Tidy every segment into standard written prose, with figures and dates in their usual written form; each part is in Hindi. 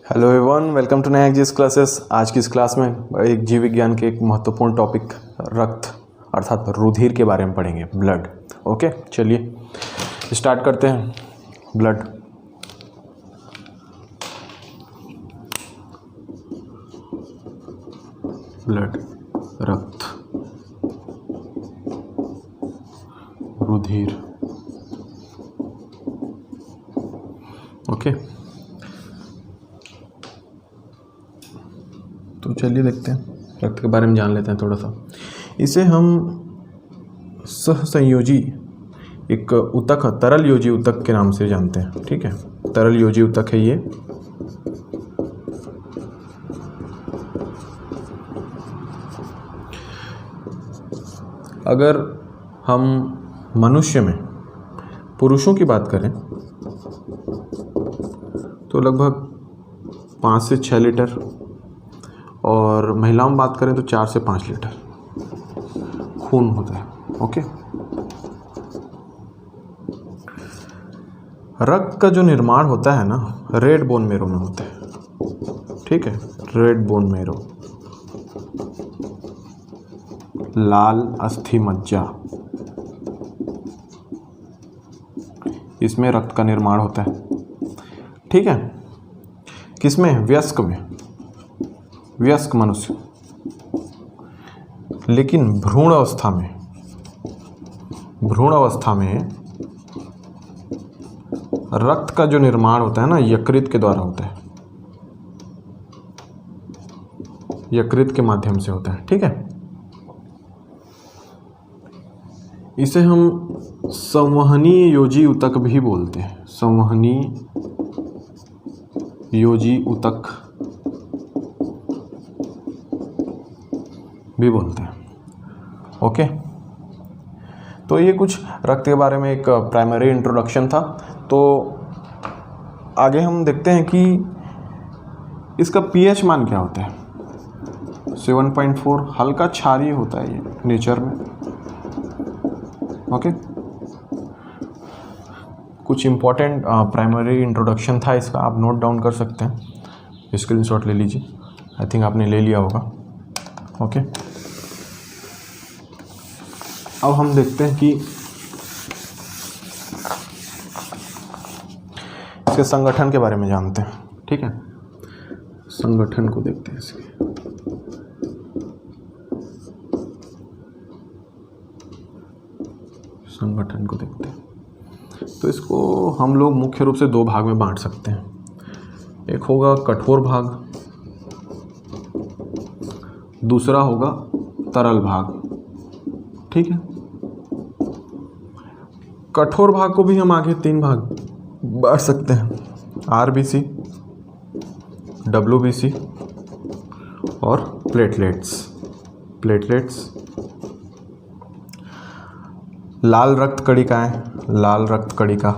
हेलो एवरीवन, वेलकम टू नया जीएस क्लासेस। आज की इस क्लास में एक जीव विज्ञान के एक महत्वपूर्ण टॉपिक रक्त अर्थात रुधिर के बारे में पढ़ेंगे, ब्लड। ओके, चलिए स्टार्ट करते हैं। ब्लड, रक्त, रुधिर। ओके, तो चलिए देखते हैं, रक्त के बारे में जान लेते हैं थोड़ा सा। इसे हम सहसंयोजी एक ऊतक, तरल योजी ऊतक के नाम से जानते हैं। ठीक है, तरल योजी ऊतक है ये। अगर हम मनुष्य में पुरुषों की बात करें तो लगभग 5 से 6 लीटर, और महिलाओं में बात करें तो 4 से 5 लीटर खून होता है। ओके, रक्त का जो निर्माण होता है ना, रेड बोन मेरो में होता है। ठीक है, रेड बोन मेरो, लाल अस्थि मज्जा, इसमें रक्त का निर्माण होता है। ठीक है, किसमें? वयस्क में, वयस्क मनुष्य। लेकिन भ्रूण अवस्था में रक्त का जो निर्माण होता है ना, यकृत के द्वारा होता है, यकृत के माध्यम से होता है। ठीक है, इसे हम संवहनीय योजी ऊतक भी बोलते हैं, संवहनीय योजी ऊतक भी बोलते हैं। ओके, तो ये कुछ रक्त के बारे में एक प्राइमरी इंट्रोडक्शन था। तो आगे हम देखते हैं कि इसका पीएच मान क्या होता है। 7.4, हल्का क्षारीय होता है ये नेचर में। ओके, कुछ इम्पोर्टेंट प्राइमरी इंट्रोडक्शन था इसका, आप नोट डाउन कर सकते हैं, स्क्रीनशॉट ले लीजिए। आई थिंक आपने ले लिया होगा। ओके, अब हम देखते हैं कि इसके संगठन के बारे में जानते हैं। ठीक है, संगठन को देखते हैं इसके। संगठन को देखते हैं तो इसको हम लोग मुख्य रूप से 2 भाग में बांट सकते हैं। एक होगा कठोर भाग, दूसरा होगा तरल भाग। ठीक है, कठोर भाग को भी हम आगे 3 भाग बांट सकते हैं, आरबीसी, डब्ल्यूबीसी और प्लेटलेट्स। लाल रक्त कणिकाएं, लाल रक्त कणिका,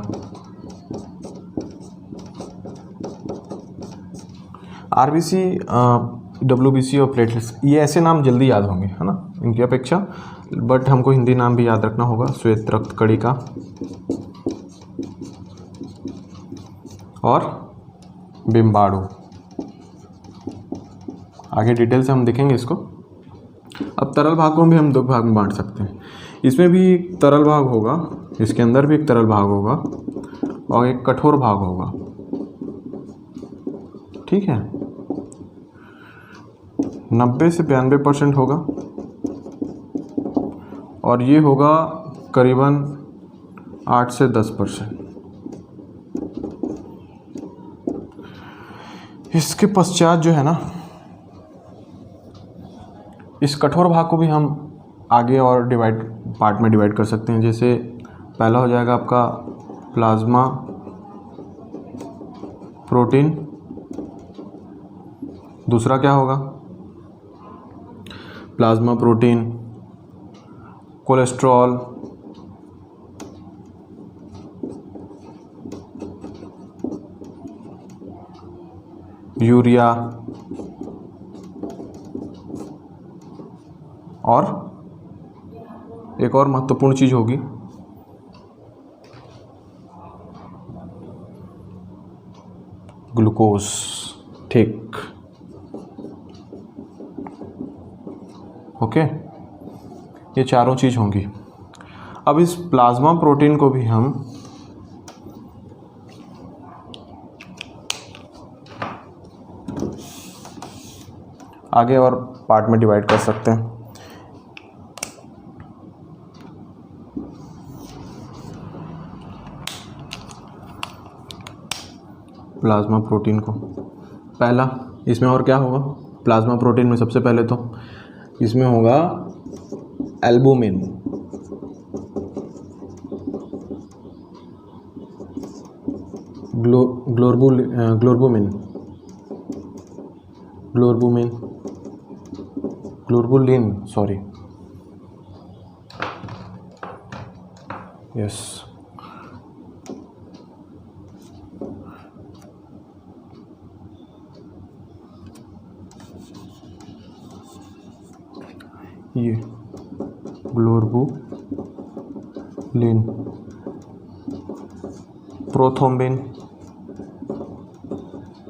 आरबीसी, डब्ल्यूबीसी और प्लेटलेट्स, ये ऐसे नाम जल्दी याद होंगे, है ना, इनकी अपेक्षा, बट हमको हिंदी नाम भी याद रखना होगा। श्वेत रक्त कणिका और बिम्बाणु। आगे डिटेल से हम देखेंगे इसको। अब तरल भाग को भी हम 2 भाग में बांट सकते हैं। इसमें भी एक तरल भाग होगा, इसके अंदर भी एक तरल भाग होगा और एक कठोर भाग होगा। ठीक है, 90 से 92% होगा, और ये होगा करीबन 8 से 10%। इसके पश्चात जो है ना, इस कठोर भाग को भी हम आगे और पार्ट में डिवाइड कर सकते हैं। जैसे पहला हो जाएगा आपका प्लाज्मा प्रोटीन, दूसरा क्या होगा? प्लाज्मा प्रोटीन, कोलेस्ट्रॉल, यूरिया और एक और महत्वपूर्ण चीज़ होगी ग्लूकोज। थिक। ओके, ये चारों चीज़ होंगी। अब इस प्लाज्मा प्रोटीन को भी हम आगे और पार्ट में डिवाइड कर सकते हैं। प्लाज्मा प्रोटीन को पहला, इसमें और क्या होगा? प्लाज्मा प्रोटीन में सबसे पहले तो इसमें होगा एल्बुमिन, ग्लोर्बुलिन, सॉरी, यस, ये ग्लोर्बुलिन, प्रोथ्रोम्बिन,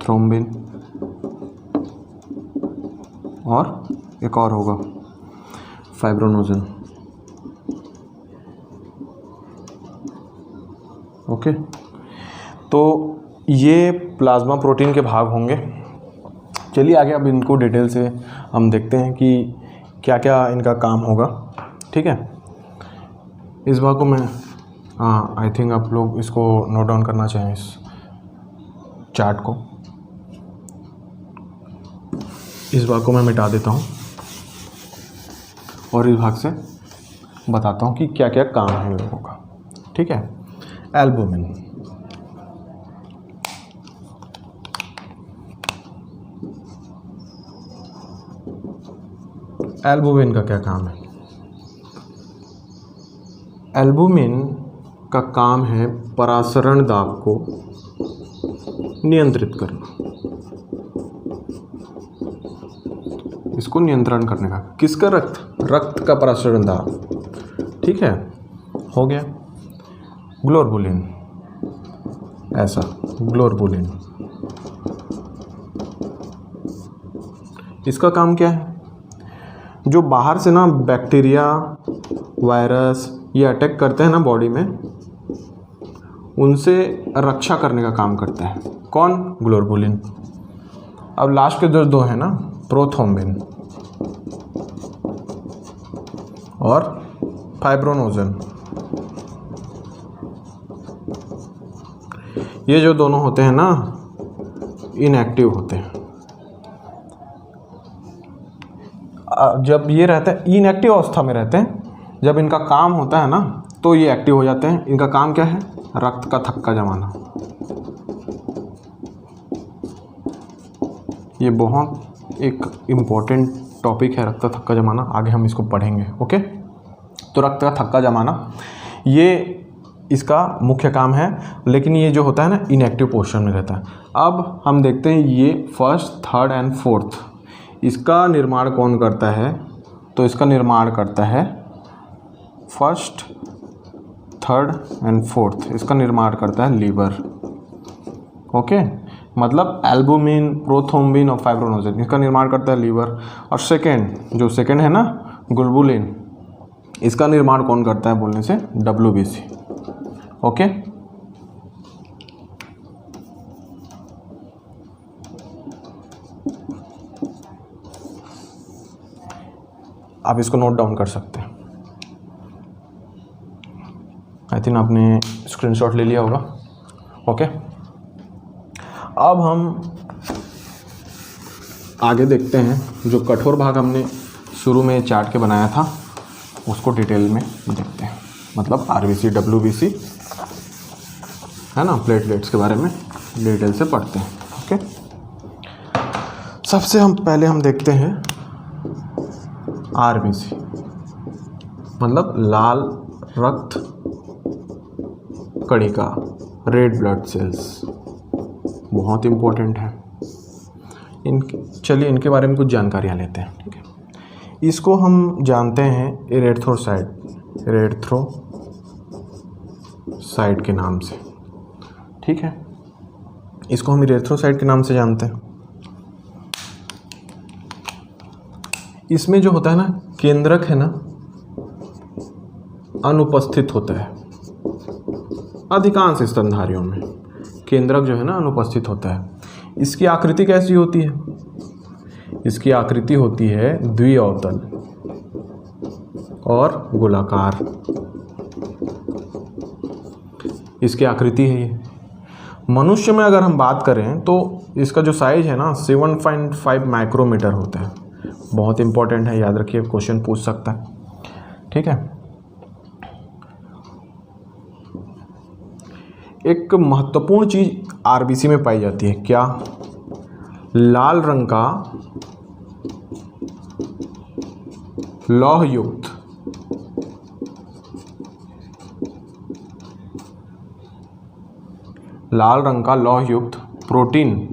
थ्रोम्बिन, और एक और होगा फाइब्रोनोजन। ओके, तो ये प्लाज्मा प्रोटीन के भाग होंगे। चलिए आगे अब इनको डिटेल से हम देखते हैं कि क्या क्या इनका काम होगा। ठीक है, इस भाग को मैं आई थिंक आप लोग इसको नोट डाउन करना चाहें, इस चार्ट को। इस भाग को मैं मिटा देता हूँ और इस भाग से बताता हूँ कि क्या क्या काम है इन लोगों का। ठीक है, एल्बुमिन, एल्बुमिन का क्या काम है? एल्बुमिन का काम है परासरण दाब को नियंत्रित करना, इसको नियंत्रण करने का। किसका? रक्त का परासरण दाब। ठीक है, हो गया। ग्लोर्बुलिन, ऐसा ग्लोर्बुलिन, इसका काम क्या है? जो बाहर से ना बैक्टीरिया, वायरस ये अटैक करते हैं ना बॉडी में, उनसे रक्षा करने का काम करता है। कौन? ग्लोर्बुलिन। अब लास्ट के जो दो हैं ना, प्रोथ्रोम्बिन और फाइब्रोनोजन, ये जो दोनों होते हैं ना, इनएक्टिव होते हैं। जब ये रहते हैं इनएक्टिव अवस्था में रहते हैं, जब इनका काम होता है ना तो ये एक्टिव हो जाते हैं। इनका काम क्या है? रक्त का थक्का जमाना। ये बहुत एक इम्पॉर्टेंट टॉपिक है, रक्त का थक्का जमाना। आगे हम इसको पढ़ेंगे। ओके, तो रक्त का थक्का जमाना ये इसका मुख्य काम है, लेकिन ये जो होता है ना इनएक्टिव पोजीशन में रहता है। अब हम देखते हैं ये फर्स्ट, थर्ड एंड फोर्थ, इसका निर्माण कौन करता है? तो इसका निर्माण करता है फर्स्ट, थर्ड एंड फोर्थ, इसका निर्माण करता है लीवर। ओके, मतलब एल्बुमिन, प्रोथ्रोम्बिन और फाइब्रोनोजन, इसका निर्माण करता है लीवर। और जो सेकेंड है ना ग्लोर्बुलिन, इसका निर्माण कौन करता है बोलने से? WBC। ओके, आप इसको नोट डाउन कर सकते हैं। आई थिंक आपने स्क्रीनशॉट ले लिया होगा। ओके, अब हम आगे देखते हैं। जो कठोर भाग हमने शुरू में चार्ट के बनाया था उसको डिटेल में देखते हैं, मतलब RBC, WBC है ना, प्लेटलेट्स के बारे में डिटेल से पढ़ते हैं। ओके, सबसे पहले हम देखते हैं RBC, मतलब लाल रक्त कणिका, रेड ब्लड सेल्स, बहुत इम्पोर्टेंट है। चलिए इनके बारे में कुछ जानकारियाँ लेते हैं। ठीक है, इसको हम जानते हैं इरेथ्रोसाइट के नाम से। ठीक है, इसको हम इरेथ्रोसाइट के नाम से जानते हैं। इसमें जो होता है ना केंद्रक है ना अनुपस्थित होता है। अधिकांश स्तनधारियों में केंद्रक जो है ना अनुपस्थित होता है। इसकी आकृति कैसी होती है? इसकी आकृति होती है द्विअवतल और गोलाकार। इसकी आकृति है ये। मनुष्य में अगर हम बात करें तो इसका जो साइज है ना 7.5 माइक्रोमीटर होता है। बहुत इंपॉर्टेंट है, याद रखिए, क्वेश्चन पूछ सकता है। ठीक है। एक महत्वपूर्ण चीज आरबीसी में पाई जाती है, क्या? लाल रंग का लौह युक्त प्रोटीन,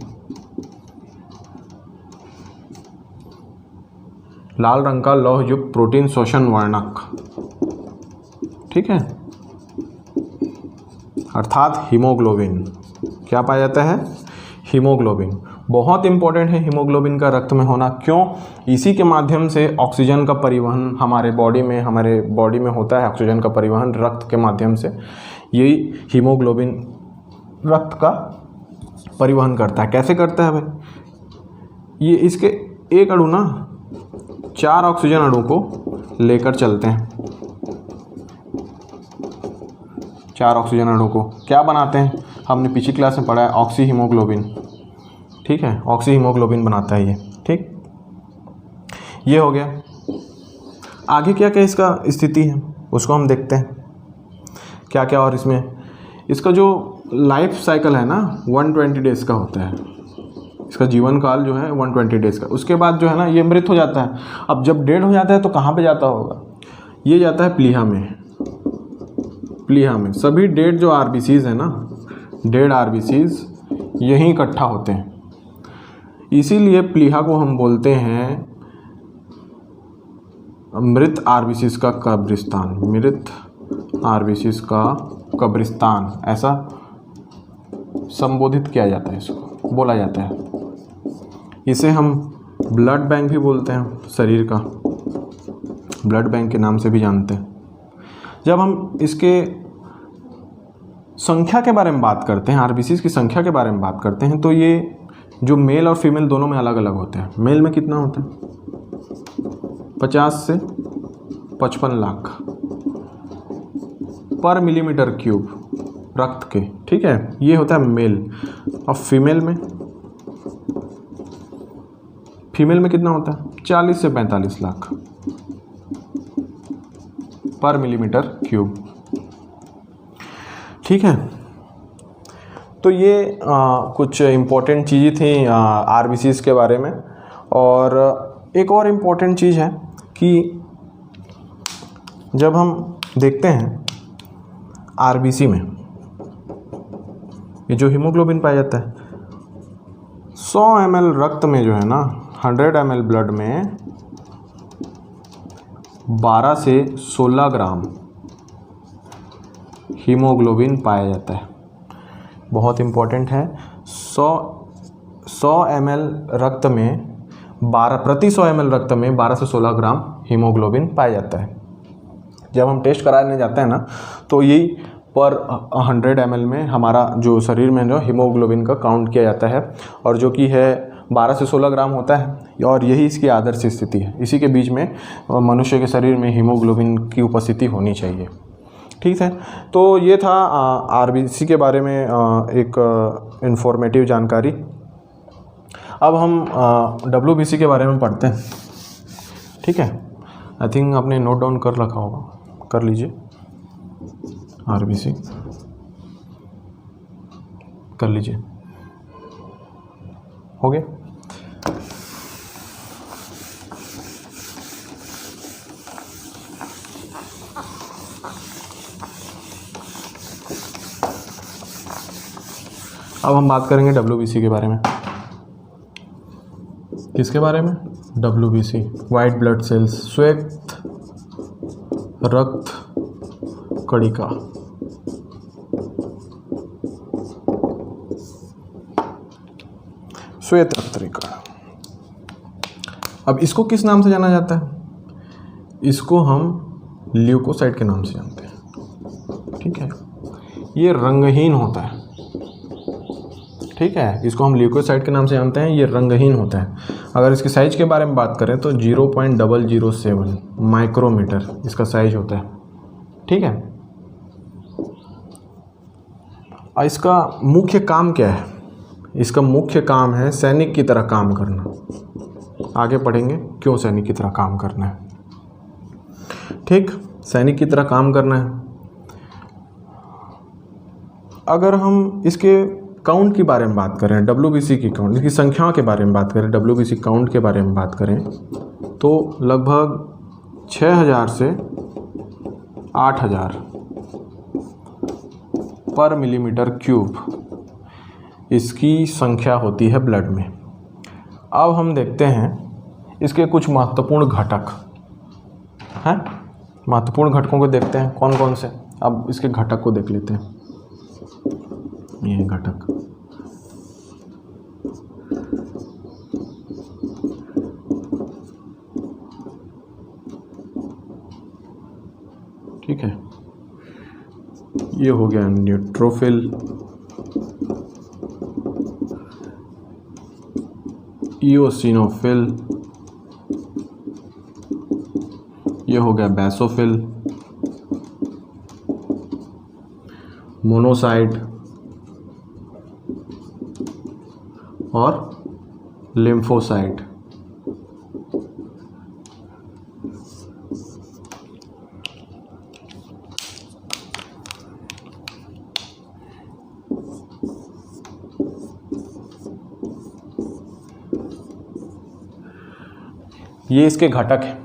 लाल रंग का लौह युक्त प्रोटीन शोषण वर्णक, ठीक है, अर्थात हीमोग्लोबिन। क्या पाया जाता है? हीमोग्लोबिन। बहुत इंपॉर्टेंट है हीमोग्लोबिन का रक्त में होना। क्यों? इसी के माध्यम से ऑक्सीजन का परिवहन हमारे बॉडी में होता है। ऑक्सीजन का परिवहन रक्त के माध्यम से, यही हीमोग्लोबिन रक्त का परिवहन करता है। कैसे करता है भाई? ये इसके एक अणु ना 4 ऑक्सीजन अणु को लेकर चलते हैं। 4 ऑक्सीजन अणु को क्या बनाते हैं? हमने पिछली क्लास में पढ़ा है, ऑक्सी हीमोग्लोबिन। ठीक है, ऑक्सी हीमोग्लोबिन बनाता है ये। ठीक, ये हो गया। आगे क्या क्या इसका स्थिति है उसको हम देखते हैं, क्या क्या। और इसका जो लाइफ साइकिल है ना 120 डेज का होता है। इसका जीवन काल जो है 120 डेज का। उसके बाद जो है ना ये मृत हो जाता है। अब जब डेड हो जाता है तो कहाँ पे जाता होगा? ये जाता है प्लीहा में। प्लीहा में सभी डेड जो आरबीसीज है ना, डेड आरबीसीज यहीं इकट्ठा होते हैं। इसीलिए प्लीहा को हम बोलते हैं मृत आरबीसीज का कब्रिस्तान। मृत आरबीसीज का कब्रिस्तान ऐसा संबोधित किया जाता है, इसको बोला जाता है। इसे हम ब्लड बैंक भी बोलते हैं, शरीर का ब्लड बैंक के नाम से भी जानते हैं। जब हम इसके संख्या के बारे में बात करते हैं, आरबीसीज की संख्या के बारे में बात करते हैं, तो ये जो मेल और फीमेल दोनों में अलग अलग होते हैं। मेल में कितना होता है? 50 से 55 लाख पर मिलीमीटर क्यूब रक्त के। ठीक है, ये होता है मेल। और फीमेल में कितना होता है? 40 से 45 लाख पर मिलीमीटर क्यूब। ठीक है, तो ये कुछ इम्पोर्टेंट चीज़ें थी आरबीसीज के बारे में। और एक और इम्पोर्टेंट चीज़ है कि जब हम देखते हैं आरबीसी में ये जो हीमोग्लोबिन पाया जाता है, 100 ml रक्त में जो है ना 100 ml ब्लड में 12 से 16 ग्राम हीमोग्लोबिन पाया जाता है। बहुत इम्पोर्टेंट है। 100 ml रक्त में प्रति 100 ml रक्त में 12 से 16 ग्राम हीमोग्लोबिन पाया जाता है। जब हम टेस्ट कराने जाते हैं ना तो यही पर 100 ml में हमारा जो शरीर में जो हीमोग्लोबिन का काउंट किया जाता है, और जो कि है 12 से 16 ग्राम होता है। और यही इसकी आदर्श स्थिति है। इसी के बीच में मनुष्य के शरीर में हीमोग्लोबिन की उपस्थिति होनी चाहिए। ठीक है, तो ये था आरबीसी के बारे में एक इन्फॉर्मेटिव जानकारी। अब हम डब्ल्यूबीसी के बारे में पढ़ते हैं। ठीक है, आई थिंक आपने नोट डाउन कर रखा होगा, कर लीजिए। आरबीसी कर लीजिए, हो गया। अब हम बात करेंगे डब्ल्यूबीसी के बारे में। किसके बारे में? डब्ल्यूबीसी, वाइट ब्लड सेल्स, श्वेत रक्त कणिका। श्वेत रक्त कणिका। अब इसको किस नाम से जाना जाता है? इसको हम ल्यूकोसाइट के नाम से जानते हैं। ठीक है, ये रंगहीन होता है। ठीक है, इसको हम ल्यूकोसाइट के नाम से जानते हैं, ये रंगहीन होता है। अगर इसके साइज के बारे में बात करें तो 0.007 माइक्रोमीटर इसका साइज होता है। ठीक है, इसका मुख्य काम क्या है? इसका मुख्य काम है सैनिक की तरह काम करना। आगे पढ़ेंगे क्यों सैनिक की तरह काम करना है। ठीक, सैनिक की तरह काम करना है। अगर हम इसके काउंट के बारे में बात करें, WBC की काउंट, इसकी संख्याओं के बारे में बात करें, WBC काउंट के बारे में बात करें तो लगभग 6000 से 8000 पर मिलीमीटर क्यूब इसकी संख्या होती है ब्लड में। अब हम देखते हैं इसके कुछ महत्वपूर्ण घटक हैं। महत्वपूर्ण घटकों को देखते हैं कौन कौन से। अब इसके घटक को देख लेते हैं। ये घटक, ठीक है, ये हो गया न्यूट्रोफिल, इओसिनोफिल, ये हो गया बेसोफिल, मोनोसाइट और लिम्फोसाइट। ये इसके घटक हैं।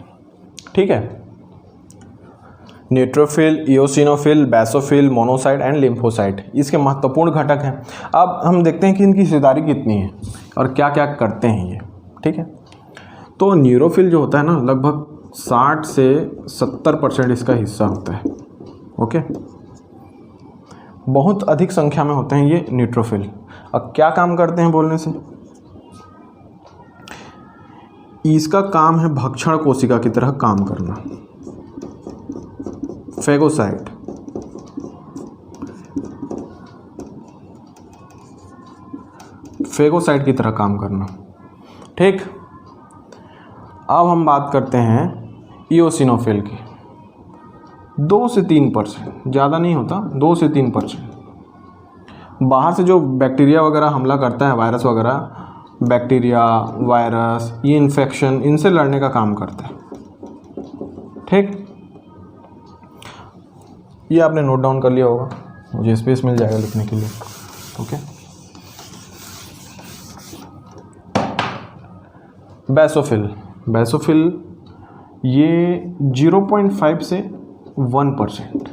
ठीक है, neutrophil, eosinophil, basophil, monocyte and lymphocyte इसके महत्वपूर्ण घटक हैं। अब हम देखते हैं कि इनकी हिस्सेदारी कितनी है और क्या क्या करते हैं ये। ठीक है, तो न्यूट्रोफिल जो होता है ना, लगभग 60 से 70% इसका हिस्सा होता है। ओके, बहुत अधिक संख्या में होते हैं ये न्यूट्रोफिल। अब क्या काम करते हैं बोलने से? इसका काम है भक्षण कोशिका की तरह काम करना। फेगोसाइट, फेगोसाइट की तरह काम करना। ठीक, अब हम बात करते हैं इओसिनोफिल की। 2 से 3%, ज़्यादा नहीं होता, 2 से 3%। बाहर से जो बैक्टीरिया वगैरह हमला करता है, वायरस वगैरह, बैक्टीरिया, वायरस, ये इन्फेक्शन, इनसे लड़ने का काम करता है। ठीक, ये आपने नोट डाउन कर लिया होगा, मुझे स्पेस मिल जाएगा लिखने के लिए। ओके, बेसोफिल, बेसोफिल ये 0.5 से 1%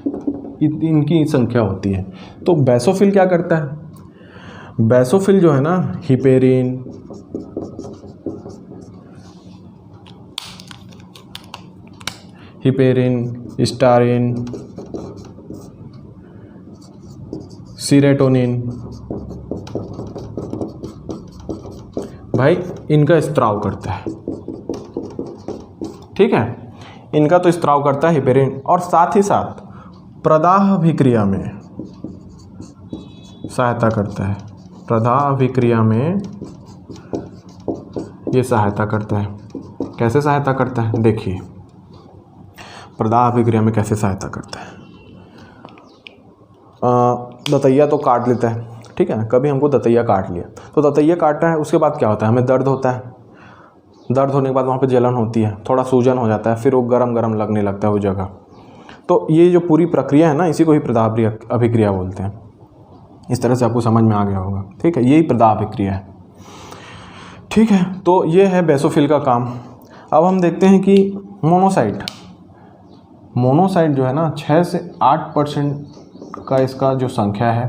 इनकी संख्या होती है। तो बेसोफिल क्या करता है? बेसोफिल जो है ना, हिपेरिन, स्टारिन, सीरोटोनिन, भाई इनका स्त्राव करता है। ठीक है, इनका तो स्त्राव करता है हिपेरिन, और साथ ही साथ प्रदाह अभिक्रिया में सहायता करता है। प्रदाह अभिक्रिया में ये सहायता करता है। कैसे सहायता करता है देखिए, प्रदाह अभिक्रिया में कैसे सहायता करता है। दतैया तो काट लेता है। ठीक है ना, कभी हमको दतैया काट लिया तो दतैया काटता है, उसके बाद क्या होता है, हमें दर्द होता है। दर्द होने के बाद वहाँ पे जलन होती है, थोड़ा सूजन हो जाता है, फिर वो गरम गरम लगने लगता है वो जगह। तो ये जो पूरी प्रक्रिया है ना, इसी को ही प्रदाह अभिक्रिया बोलते हैं। इस तरह से आपको समझ में आ गया होगा। ठीक है, यही प्रदाह अभिक्रिया है। ठीक है, तो ये है बेसोफिल का काम। अब हम देखते हैं कि मोनोसाइट, मोनोसाइट जो है ना, 6 से 8% का इसका जो संख्या है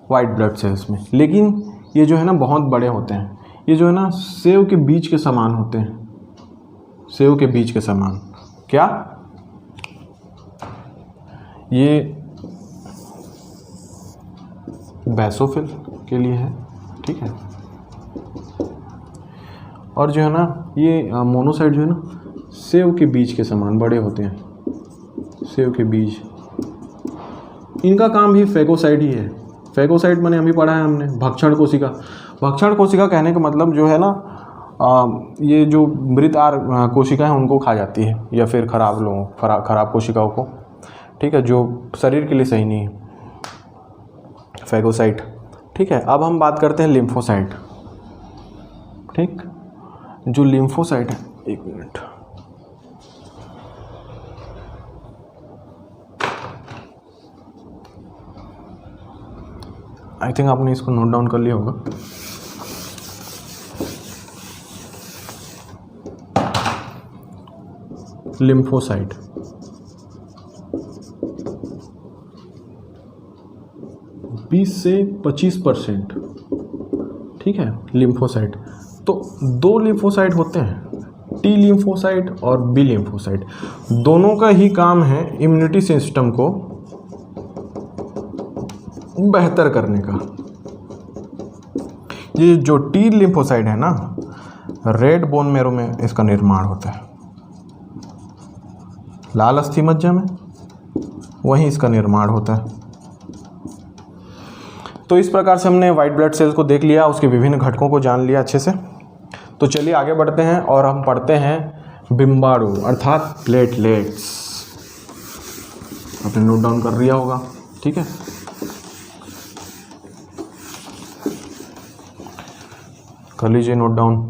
वाइट ब्लड सेल्स में। लेकिन ये जो है ना बहुत बड़े होते हैं। ये जो है ना सेव के बीज के समान होते हैं, सेव के बीज के समान। क्या? ये बेसोफिल के लिए है। ठीक है, और जो है ना ये मोनोसाइट जो है ना सेव के बीज के समान बड़े होते हैं, सेव के बीज। इनका काम भी फेगोसाइट ही है। फेगोसाइट मैंने अभी पढ़ा है हमने, भक्षण कोशिका। भक्षण कोशिका कहने का मतलब जो है ना ये जो मृत कोशिका है उनको खा जाती है, या फिर खराब कोशिकाओं को, ठीक है, जो शरीर के लिए सही नहीं है, फेगोसाइट। ठीक है, अब हम बात करते हैं लिम्फोसाइट। ठीक, जो लिम्फोसाइट है, एक मिनट, आई थिंक आपने इसको नोट डाउन कर लिया होगा। लिम्फोसाइट, से 25%, ठीक है, लिम्फोसाइट। तो दो लिम्फोसाइट होते हैं, टी लिम्फोसाइट और बी लिम्फोसाइट। दोनों का ही काम है इम्यूनिटी सिस्टम को बेहतर करने का। ये जो टी लिम्फोसाइट है ना, रेड बोन मैरो में इसका निर्माण होता है, लाल अस्थि मज्जा में, वहीं इसका निर्माण होता है। तो इस प्रकार से हमने वाइट ब्लड सेल्स को देख लिया, उसके विभिन्न घटकों को जान लिया अच्छे से। तो चलिए आगे बढ़ते हैं और हम पढ़ते हैं बिम्बाणु अर्थात प्लेटलेट्स। आपने नोट डाउन कर लिया होगा, ठीक है। कर लीजिए नोट डाउन।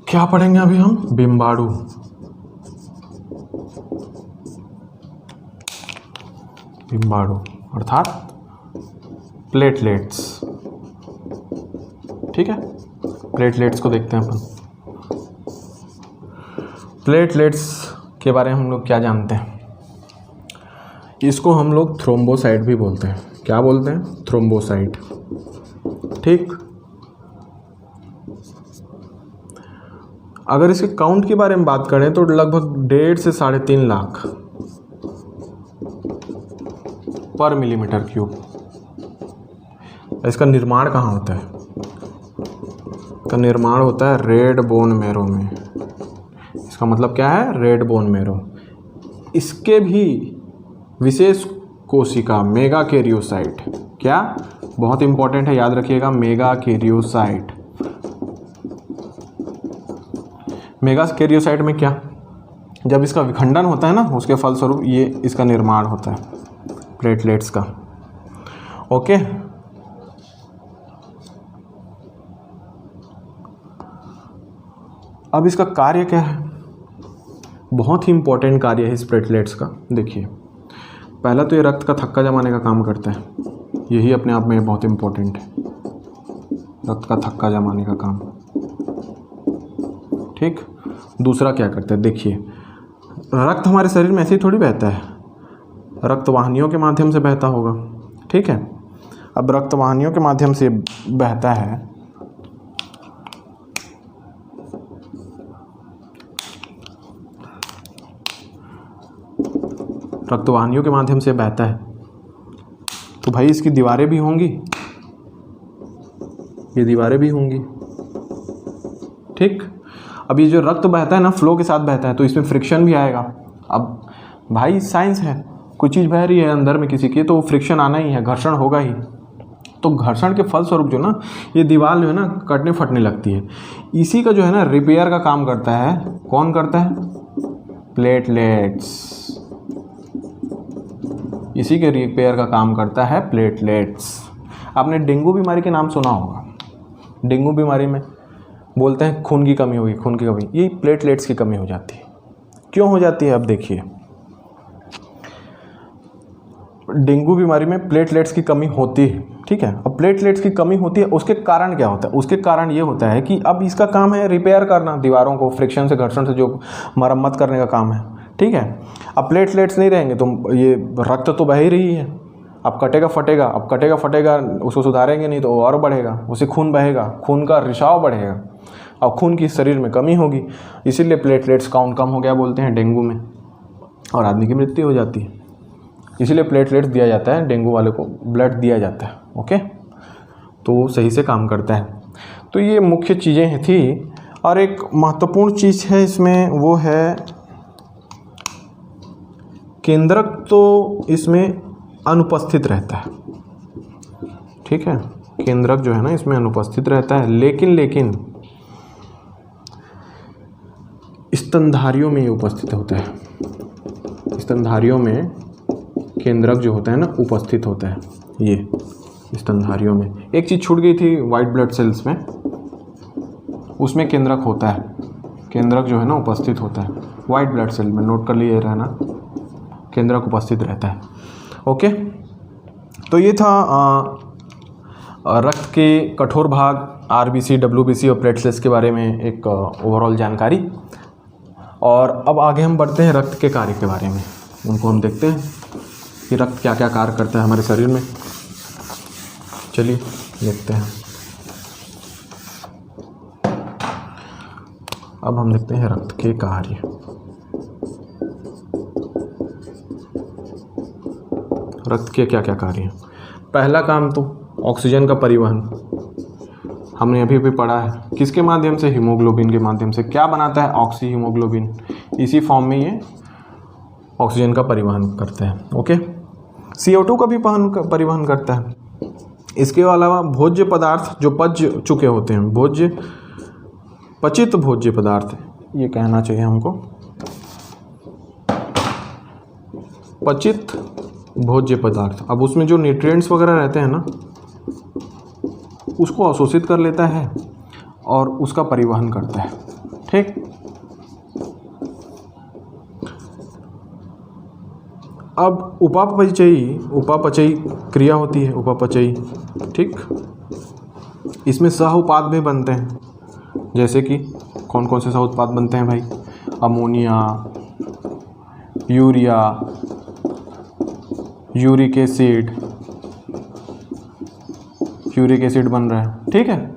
क्या पढ़ेंगे अभी हम? बिम्बाणु। बिम्बाणु अर्थात प्लेटलेट्स, ठीक है। प्लेटलेट्स को देखते हैं अपन। प्लेटलेट्स के बारे में हम लोग क्या जानते हैं? इसको हम लोग थ्रोम्बोसाइट भी बोलते हैं। क्या बोलते हैं? थ्रोम्बोसाइट, ठीक। अगर इसके काउंट के बारे में बात करें तो लगभग 1.5 से 3.5 लाख पर मिलीमीटर क्यूब। इसका निर्माण कहाँ होता है? इसका निर्माण होता है रेड बोन मैरो में। इसका मतलब क्या है? Red bone marrow. इसके भी विशेष कोशिका मेगा कैरियोसाइट, क्या बहुत इंपॉर्टेंट है, याद रखिएगा, मेगा कैरियोसाइट। मेगा कैरियोसाइट में क्या, जब इसका विखंडन होता है ना, उसके फलस्वरूप ये इसका निर्माण होता है प्लेटलेट्स का। ओके, अब इसका कार्य क्या है? बहुत ही इंपॉर्टेंट कार्य है इस प्लेटलेट्स का। देखिए, पहला तो ये रक्त का थक्का जमाने का काम करता है, यही अपने आप में बहुत इंपॉर्टेंट है, रक्त का थक्का जमाने का काम, ठीक। दूसरा क्या करता है? देखिए, रक्त हमारे शरीर में ऐसे ही थोड़ी बहता है, रक्त वाहिनियों के माध्यम से बहता होगा, ठीक है। अब रक्त वाहिनियों के माध्यम से बहता है, रक्त वाहिनियों के माध्यम से बहता है, तो भाई इसकी दीवारें भी होंगी, ये दीवारें भी होंगी, ठीक। अब ये जो रक्त बहता है ना, फ्लो के साथ बहता है, तो इसमें फ्रिक्शन भी आएगा। अब भाई साइंस है, कोई चीज़ बह रही है अंदर में किसी की, तो फ्रिक्शन आना ही है, घर्षण होगा ही। तो घर्षण के फलस्वरूप जो ना ये दीवार जो है ना कटने फटने लगती है। इसी का जो है ना रिपेयर का काम करता है, कौन करता है? प्लेटलेट्स। इसी के रिपेयर का काम करता है प्लेटलेट्स। आपने डेंगू बीमारी के नाम सुना होगा। डेंगू बीमारी में बोलते हैं खून की कमी होगी, खून की कमी, ये प्लेटलेट्स की कमी हो जाती है। क्यों हो जाती है? अब देखिए, डेंगू बीमारी में प्लेटलेट्स की कमी होती है, ठीक है। अब प्लेटलेट्स की कमी होती है, उसके कारण क्या होता है? उसके कारण ये होता है कि अब इसका काम है रिपेयर करना, दीवारों को फ्रिक्शन से, घर्षण से जो मरम्मत करने का काम है, ठीक है। अब प्लेटलेट्स नहीं रहेंगे तो ये रक्त तो बह ही रही है, अब कटेगा फटेगा, अब कटेगा फटेगा, उसको सुधारेंगे नहीं तो और बढ़ेगा, उसे खून बहेगा, खून का रिसाव बढ़ेगा, अब खून की शरीर में कमी होगी, इसीलिए प्लेटलेट्स काउंट कम हो गया बोलते हैं डेंगू में, और आदमी की मृत्यु हो जाती है। इसीलिए प्लेटलेट्स दिया जाता है, डेंगू वाले को ब्लड दिया जाता है। ओके, तो सही से काम करता है। तो ये मुख्य चीज़ें थी। और एक महत्वपूर्ण चीज़ है इसमें, वो है केंद्रक तो इसमें अनुपस्थित रहता है। ठीक है, केंद्रक जो है ना इसमें अनुपस्थित रहता है, लेकिन स्तनधारियों में ये उपस्थित होता है। स्तनधारियों में केंद्रक जो होता है ना उपस्थित होता है, ये स्तनधारियों में। एक चीज़ छूट गई थी वाइट ब्लड सेल्स में, उसमें केंद्रक होता है, केंद्रक जो है ना उपस्थित होता है वाइट ब्लड सेल में, नोट कर लिए रहना, केंद्रक उपस्थित रहता है। ओके, तो ये था रक्त के कठोर भाग आरबीसी, डब्ल्यूबीसी और प्लेटलेट्स के बारे में एक ओवरऑल जानकारी। और अब आगे हम बढ़ते हैं रक्त के कार्य के बारे में, उनको हम देखते हैं कि रक्त क्या क्या कार्य करता है हमारे शरीर में। चलिए देखते हैं। अब हम देखते हैं रक्त के कार्य। रक्त के क्या क्या कार्य हैं। पहला काम तो ऑक्सीजन का परिवहन, हमने अभी भी पढ़ा है। किसके माध्यम से? हीमोग्लोबिन के माध्यम से। क्या बनाता है? Oxy haemoglobin. इसी फॉर्म में ये ऑक्सीजन का परिवहन करता है। ओके, CO2 का भी परिवहन करता है। इसके अलावा भोज्य पदार्थ जो पच चुके होते हैं, पचित भोज्य पदार्थ, ये कहना चाहिए हमको, पचित भोज्य पदार्थ। अब उसमें जो न्यूट्रिएंट्स वगैरह रहते हैं ना, उसको अवशोषित कर लेता है और उसका परिवहन करता है। ठीक, अब उपापचयी क्रिया होती है, उपापचयी। ठीक, इसमें सह उत्पाद भी बनते हैं। जैसे कि कौन कौन से सह उत्पाद बनते हैं भाई? अमोनिया, यूरिया, यूरिक एसिड बन रहा है। ठीक है,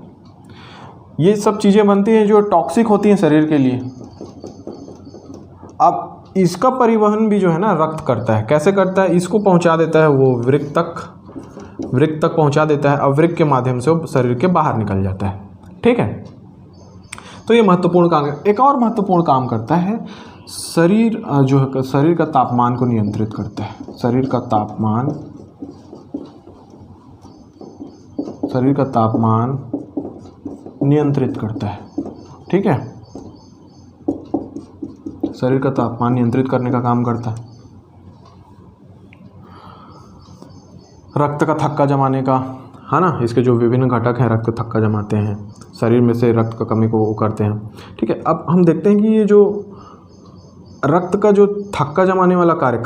ये सब चीज़ें बनती हैं जो टॉक्सिक होती हैं शरीर के लिए। अब इसका परिवहन भी जो है ना रक्त करता है। कैसे करता है? इसको पहुंचा देता है वो वृक्क तक पहुंचा देता है, और वृक्क के माध्यम से वो शरीर के बाहर निकल जाता है। ठीक है, तो ये महत्वपूर्ण काम है। एक और महत्वपूर्ण काम करता है, शरीर जो है शरीर का तापमान को नियंत्रित करता है। शरीर का तापमान नियंत्रित करता है। ठीक है, शरीर का तापमान नियंत्रित करने का काम करता है। रक्त का थक्का जमाने का, है ना, इसके जो विभिन्न घटक हैं रक्त थक्का जमाते हैं, शरीर में से रक्त का कमी को वो करते हैं। ठीक है, अब हम देखते हैं कि ये जो रक्त का जो थक्का जमाने वाला कार्य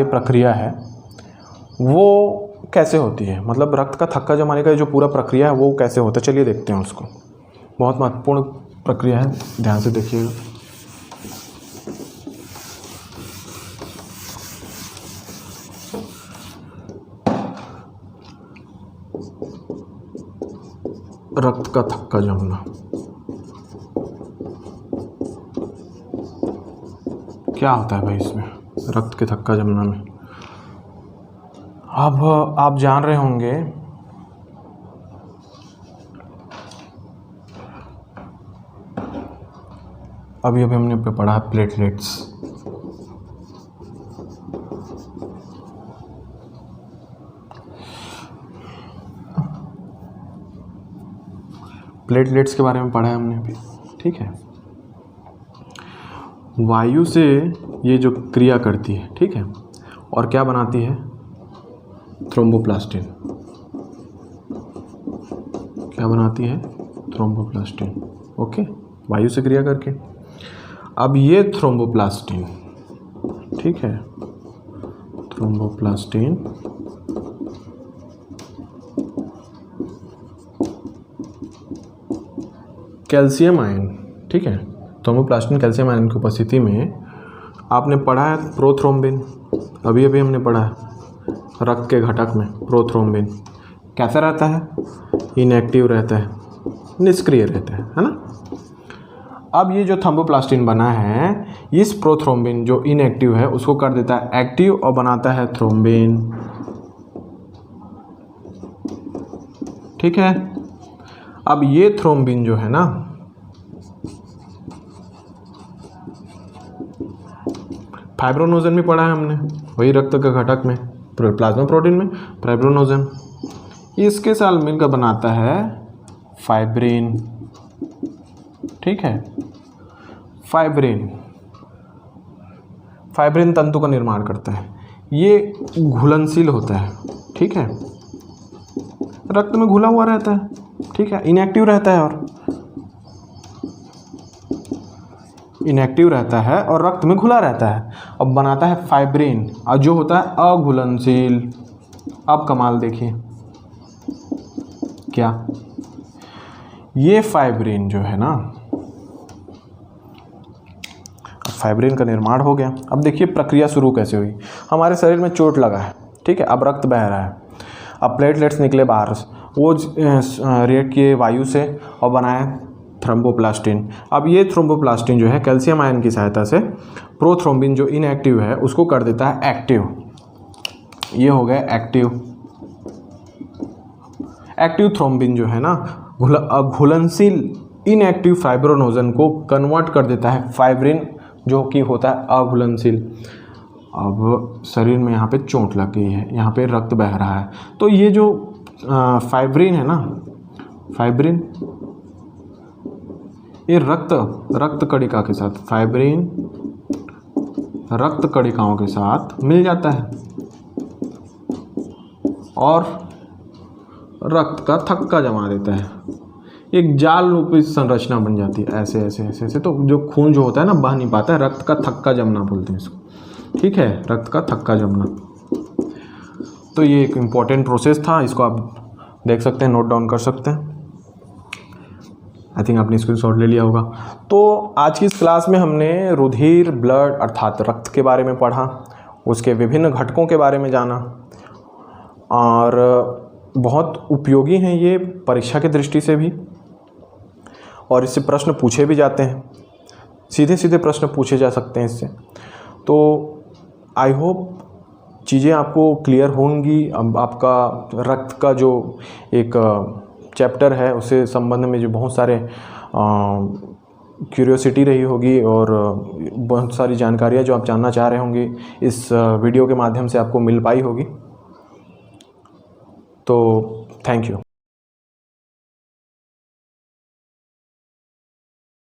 प्रक्रिया है, वो कैसे होती है। मतलब रक्त का थक्का जमाने का जो पूरा प्रक्रिया है वो कैसे होता है, चलिए देखते हैं उसको। बहुत महत्वपूर्ण प्रक्रिया है, ध्यान से देखिएगा। रक्त का थक्का जमना क्या होता है भाई इसमें, रक्त के थक्का जमना में? अब आप जान रहे होंगे अभी हमने पढ़ा प्लेटलेट्स। प्लेटलेट्स के बारे में पढ़ा है हमने अभी। ठीक है, वायु से ये जो क्रिया करती है, ठीक है, और क्या बनाती है? थ्रोम्बोप्लास्टिन। क्या बनाती है? थ्रोम्बोप्लास्टिन। ओके, वायु से क्रिया करके। अब ये थ्रोम्बोप्लास्टिन, ठीक है, थ्रोम्बोप्लास्टिन कैल्शियम आयन, ठीक है, थ्रोम्बोप्लास्टिन कैल्शियम आयन की उपस्थिति में आपने पढ़ा है प्रोथ्रोम्बिन। अभी हमने पढ़ा है रक्त के घटक में प्रोथ्रोम्बिन कैसा रहता है? इनएक्टिव रहता है, निष्क्रिय रहता है ना। अब ये जो थ्रोम्बोप्लास्टिन बना है, इस प्रोथ्रोम्बिन जो इनएक्टिव है उसको कर देता है एक्टिव और बनाता है थ्रोम्बिन। ठीक है। अब ये थ्रोम्बिन जो है ना, फाइब्रोनोजन में पढ़ा है हमने, वही रक्त के घटक में, प्लाज्मा प्रोटीन में फाइब्रोनोजन, इसके साथ मिलकर बनाता है फाइब्रिन। ठीक है। फाइब्रिन तंतु का निर्माण करता है। ये घुलनशील होता है। ठीक है। रक्त में घुला हुआ रहता है। ठीक है। इनएक्टिव रहता है और रक्त में घुला रहता है। अब बनाता है फाइब्रिन, और जो होता है अघुलनशील। अब कमाल देखिए क्या, ये फाइब्रिन जो है ना, फाइब्रिन का निर्माण हो गया। अब देखिए प्रक्रिया शुरू कैसे हुई। हमारे शरीर में चोट लगा है। ठीक है। अब रक्त बह रहा है। अब प्लेटलेट्स निकले बाहर, वो रिएक्ट किए वायु से और बनाए थ्रोम्बोप्लास्टिन। अब ये थ्रोम्बोप्लास्टिन जो है कैल्शियम आयन की सहायता से प्रोथ्रोम्बिन जो इनएक्टिव है उसको कर देता है एक्टिव। ये हो गया एक्टिव थ्रोम्बिन जो है ना, घुलनशील इनएक्टिव फाइब्रोनोजन को कन्वर्ट कर देता है फाइब्रिन, जो कि होता है अघुलनशील। अब शरीर में यहाँ पे चोट लग गई है, यहाँ पे रक्त बह रहा है, तो ये जो फाइब्रिन है ना, फाइब्रिन ये रक्त कणिका के साथ, फाइब्रिन रक्त कणिकाओं के साथ मिल जाता है और रक्त का थक्का जमा देता है। एक जाल रूपी संरचना बन जाती है, ऐसे ऐसे ऐसे ऐसे। तो जो खून जो होता है ना बह नहीं पाता है, रक्त का थक्का जमना बोलते हैं इसको। ठीक है। रक्त का थक्का जमना। तो ये एक इम्पॉर्टेंट प्रोसेस था, इसको आप देख सकते हैं, नोट डाउन कर सकते हैं। आई थिंक आपने स्क्रीनशॉट ले लिया होगा। तो आज की इस क्लास में हमने रुधिर, ब्लड अर्थात रक्त के बारे में पढ़ा, उसके विभिन्न घटकों के बारे में जाना, और बहुत उपयोगी हैं ये परीक्षा की दृष्टि से भी, और इससे प्रश्न पूछे भी जाते हैं, सीधे सीधे प्रश्न पूछे जा सकते हैं इससे। तो आई होप चीज़ें आपको क्लियर होंगी। अब आपका रक्त का जो एक चैप्टर है उससे संबंध में जो बहुत सारे क्यूरियोसिटी रही होगी और बहुत सारी जानकारियाँ जो आप जानना चाह रहे होंगे इस वीडियो के माध्यम से आपको मिल पाई होगी। तो थैंक यू।